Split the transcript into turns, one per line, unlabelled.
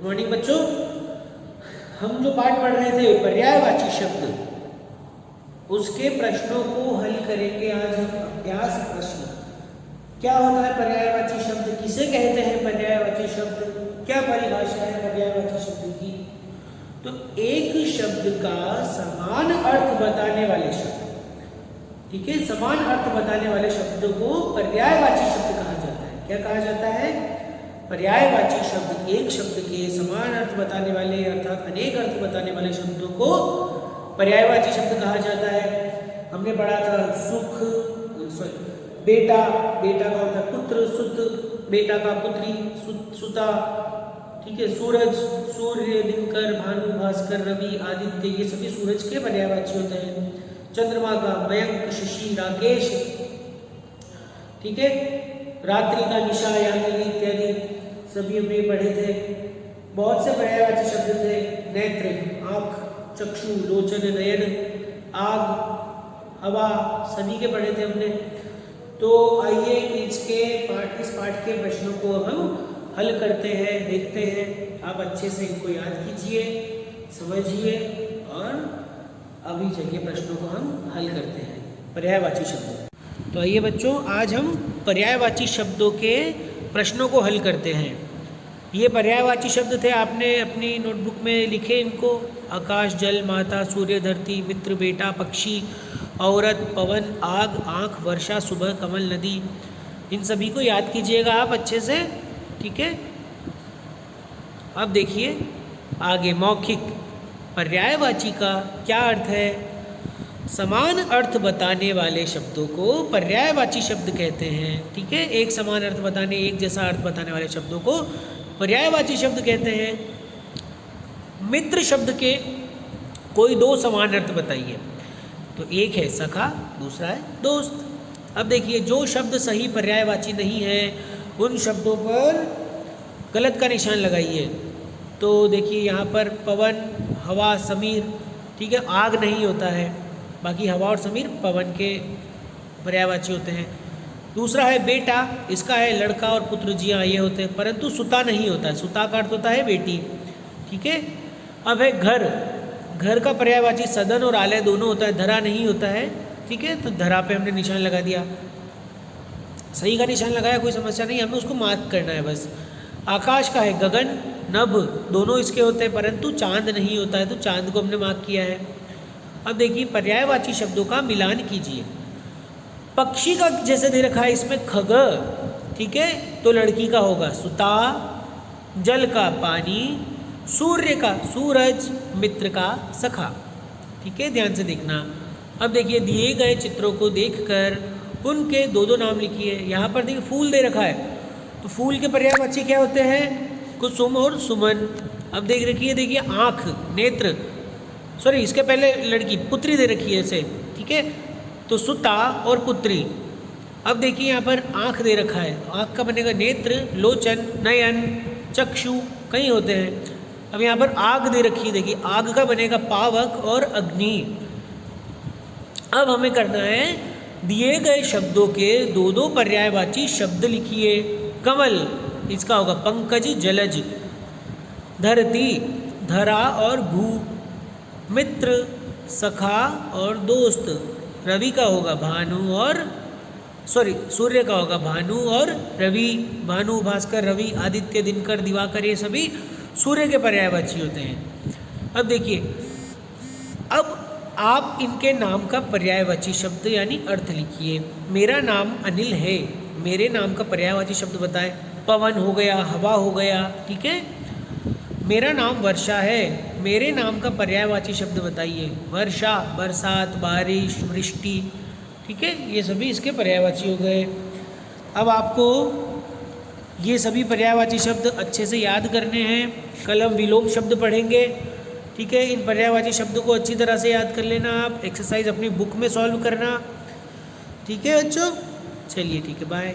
Good morning बच्चों। हम जो पाठ पढ़ रहे थे पर्यायवाची शब्द, उसके प्रश्नों को हल करेंगे आज हम। अभ्यास प्रश्न। क्या होता है पर्यायवाची शब्द, किसे कहते हैं पर्यायवाची शब्द, क्या परिभाषा है पर्यायवाची शब्द की। तो एक शब्द का समान अर्थ बताने वाले शब्द, ठीक है, समान अर्थ बताने वाले शब्द को पर्यायवाची शब्द कहा जाता है। क्या कहा जाता है? पर्यायवाची शब्द। एक शब्द के समान अर्थ बताने वाले अर्थात अनेक अर्थ बताने वाले शब्दों को पर्यायवाची शब्द कहा जाता है। हमने पढ़ा था सुख, बेटा, बेटा का होता है पुत्र, सुत, बेटा का पुत्री, सुता, ठीक है, सूरज, सूर्य, दिनकर, भानु, भास्कर, रवि, आदित्य, ये सभी सूरज के पर्यायवाची होते हैं। चंद्रमा का मयंक, शशि, राकेश, ठीक है, रात्रि का निशा, यामिनी इत्यादि सभी हमने पढ़े थे। बहुत से पर्यायवाची शब्द थे। नेत्र, आंख, चक्षु, लोचन, नयन, आग, हवा, सभी के पढ़े थे हमने। तो आइए इस पाठ के प्रश्नों को अब हम हल करते हैं, देखते हैं। आप अच्छे से इनको याद कीजिए, समझिए और अभी चलिए प्रश्नों को हम हल करते हैं। पर्यायवाची शब्द। तो आइए बच्चों, आज हम पर्यायवाची शब्दों के प्रश्नों को हल करते हैं। ये पर्यायवाची शब्द थे, आपने अपनी नोटबुक में लिखे इनको। आकाश, जल, माता, सूर्य, धरती, मित्र, बेटा, पक्षी, औरत, पवन, आग, आँख, वर्षा, सुबह, कमल, नदी। इन सभी को याद कीजिएगा आप अच्छे से, ठीक है। अब देखिए आगे, मौखिक। पर्यायवाची का क्या अर्थ है? समान अर्थ बताने वाले शब्दों को पर्यायवाची शब्द कहते हैं, ठीक है। एक समान अर्थ बताने, एक जैसा अर्थ बताने वाले शब्दों को पर्यायवाची शब्द कहते हैं। मित्र शब्द के कोई दो समान अर्थ बताइए। तो एक है सखा, दूसरा है दोस्त। अब देखिए, जो शब्द सही पर्यायवाची नहीं है उन शब्दों पर गलत का निशान लगाइए। तो देखिए यहाँ पर पवन, हवा, समीर, ठीक है, आग नहीं होता है, बाकी हवा और समीर पवन के पर्यायवाची होते हैं। दूसरा है बेटा, इसका है लड़का और पुत्र, जी हाँ ये होते हैं, परंतु सुता नहीं होता है। सुता का अर्थ होता है बेटी, ठीक है। अब है घर, घर का पर्यायवाची सदन और आलय दोनों होता है, धरा नहीं होता है, ठीक है। तो धरा पे हमने निशान लगा दिया, सही का निशान लगाया, कोई समस्या नहीं, हमें उसको मार्क करना है बस। आकाश का है गगन, नभ, दोनों इसके होते हैं, परंतु चांद नहीं होता है, तो चांद को हमने मार्क किया है। अब देखिए पर्यायवाची शब्दों का मिलान कीजिए। पक्षी का जैसे दे रखा है इसमें खग, ठीक है, तो लड़की का होगा सुता, जल का पानी, सूर्य का सूरज, मित्र का सखा, ठीक है, ध्यान से देखना। अब देखिए दिए गए चित्रों को देखकर उनके दो दो नाम लिखिए। यहाँ पर देखिए फूल दे रखा है, तो फूल के पर्यायवाची क्या होते हैं? कुसुम और सुमन। अब देख रखिए, देखिए आँख, नेत्र, सॉरी इसके पहले लड़की, पुत्री दे रखी है इसे, ठीक है, तो सुता और पुत्री। अब देखिए यहाँ पर आँख दे रखा है, आँख का बनेगा नेत्र, लोचन, नयन, चक्षु, कई होते हैं। अब यहाँ पर आग दे रखी है, देखिए आग का बनेगा पावक और अग्नि। अब हमें करना है, दिए गए शब्दों के दो दो पर्यायवाची शब्द लिखिए। कमल, इसका होगा पंकज, जलज। धरती, धरा और भू। मित्र, सखा और दोस्त। रवि का होगा भानु और सूर्य का होगा भानु और रवि। भानु, भास्कर, रवि, आदित्य, दिनकर, दिवाकर, ये सभी सूर्य के पर्यायवाची होते हैं। अब देखिए, अब आप इनके नाम का पर्यायवाची शब्द यानी अर्थ लिखिए। मेरा नाम अनिल है, मेरे नाम का पर्यायवाची शब्द बताएं। पवन हो गया, हवा हो गया, ठीक है। मेरा नाम वर्षा है, मेरे नाम का पर्यायवाची शब्द बताइए। वर्षा, बरसात, बारिश, वृष्टि, ठीक है, ये सभी इसके पर्यायवाची हो गए। अब आपको ये सभी पर्यायवाची शब्द अच्छे से याद करने हैं। कलम विलोम शब्द पढ़ेंगे, ठीक है। इन पर्यायवाची शब्दों को अच्छी तरह से याद कर लेना आप। एक्सरसाइज अपनी बुक में सॉल्व करना, ठीक है बच्चों। चलिए ठीक है, बाय।